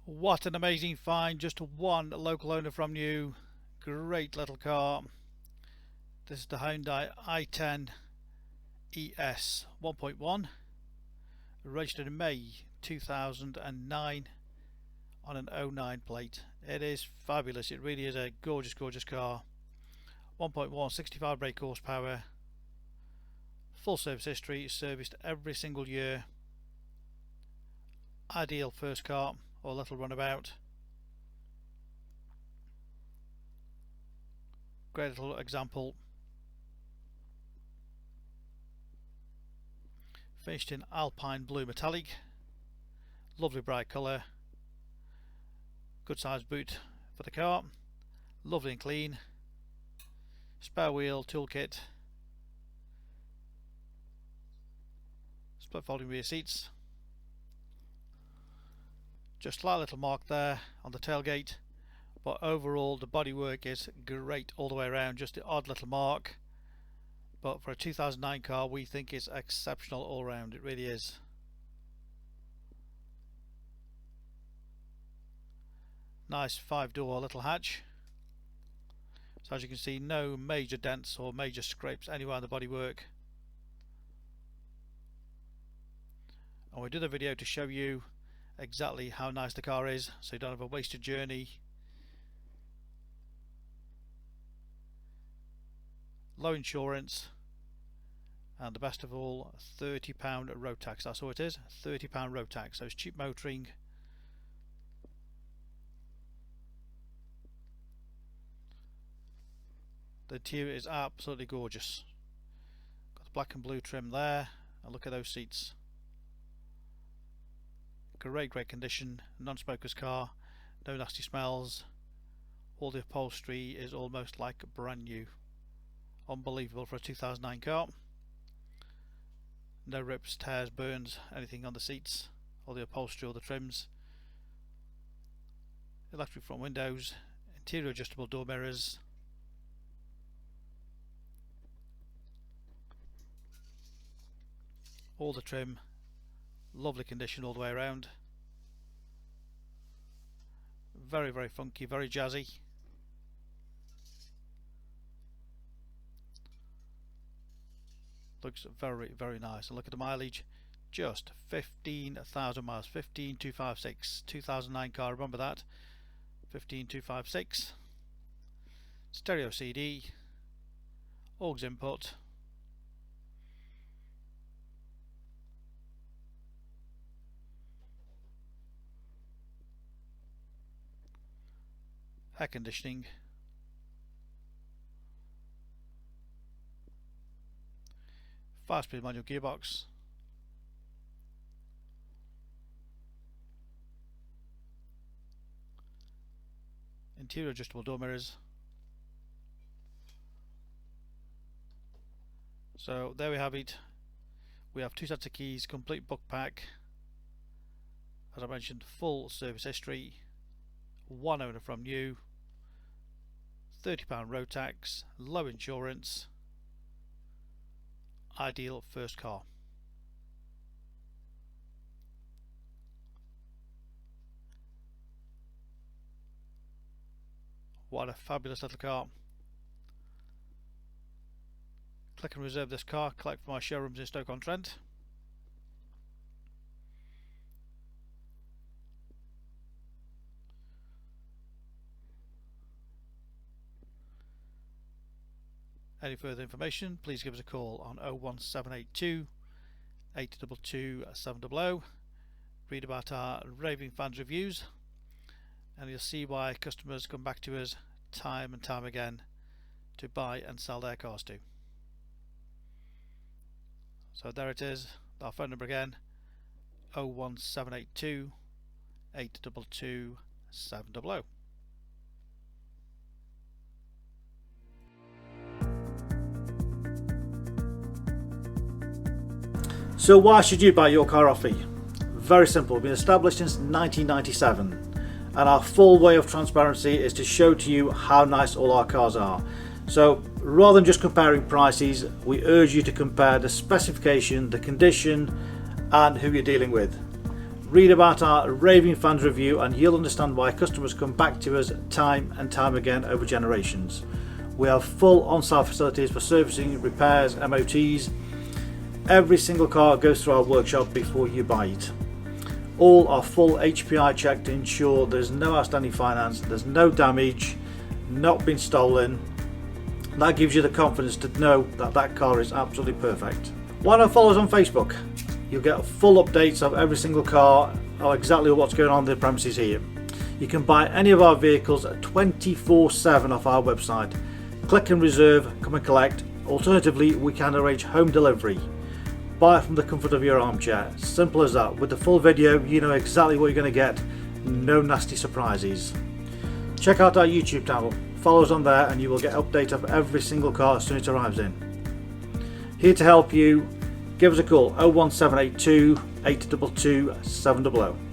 What an amazing find, just one local owner from you. Great little car. This is the Hyundai i10 ES 1.1, registered in May 2009 on an 09 plate. It is fabulous, it really is a gorgeous car. 1.1, 65 brake horsepower, full service history, serviced every single year. Ideal first car or little runabout. Great little example. Finished in Alpine Blue metallic. Lovely bright colour. Good sized boot for the car. Lovely and clean. Spare wheel, toolkit. Split folding rear seats. Just a slight little mark there on the tailgate, but overall the bodywork is great all the way around. Just the odd little mark, but for a 2009 car we think it's exceptional all round. It really is. Nice 5-door little hatch. So as you can see, no major dents or major scrapes anywhere on the bodywork. And we did a video to show you exactly how nice the car is, so you don't have a wasted journey. Low insurance, and the best of all, £30 road tax. That's all it is, £30 road tax. So it's cheap motoring. The interior is absolutely gorgeous. Got the black and blue trim there, and look at those seats. Great condition, non-smoker's car, no nasty smells. All the upholstery is almost like brand new. Unbelievable for a 2009 car. No rips, tears, burns, anything on the seats, or the upholstery or the trims. Electric front windows, interior adjustable door mirrors. All the trim, lovely condition all the way around. Very funky, very jazzy. Looks very nice. And look at the mileage, just 15,000 miles. 15256, 2009 car, remember that. 15256. Stereo CD, aux input. Air conditioning. Five-speed manual gearbox. Interior adjustable door mirrors. So there we have it. We have 2 sets of keys, complete book pack. As I mentioned, full service history. One owner from new. £30 road tax, low insurance, ideal first car. What a fabulous little car. Click and reserve this car, collect from our showrooms in Stoke on Trent. Any further information, please give us a call on 01782 822 700. Read about our raving fans reviews, and you'll see why customers come back to us time and time again to buy and sell their cars to. So there it is, our phone number again, 01782 822 700. So why should you buy your car off me? Very simple. We've been established since 1997, and our full way of transparency is to show to you how nice all our cars are. So rather than just comparing prices, we urge you to compare the specification, the condition, and who you're dealing with. Read about our raving fans review and you'll understand why customers come back to us time and time again over generations. We have full on-site facilities for servicing, repairs, MOTs. Every single car goes through our workshop before you buy it. All are full HPI checked to ensure there's no outstanding finance, there's no damage, not been stolen. That gives you the confidence to know that that car is absolutely perfect. Why not follow us on Facebook? You'll get full updates of every single car or exactly what's going on in the premises here. You can buy any of our vehicles 24/7 off our website. Click and reserve, come and collect. Alternatively, we can arrange home delivery. Buy it from the comfort of your armchair. Simple as that. With the full video, you know exactly what you're going to get. No nasty surprises. Check out our YouTube channel. Follow us on there and you will get updates of every single car as soon as it arrives in. Here to help you. Give us a call 01782 822 700.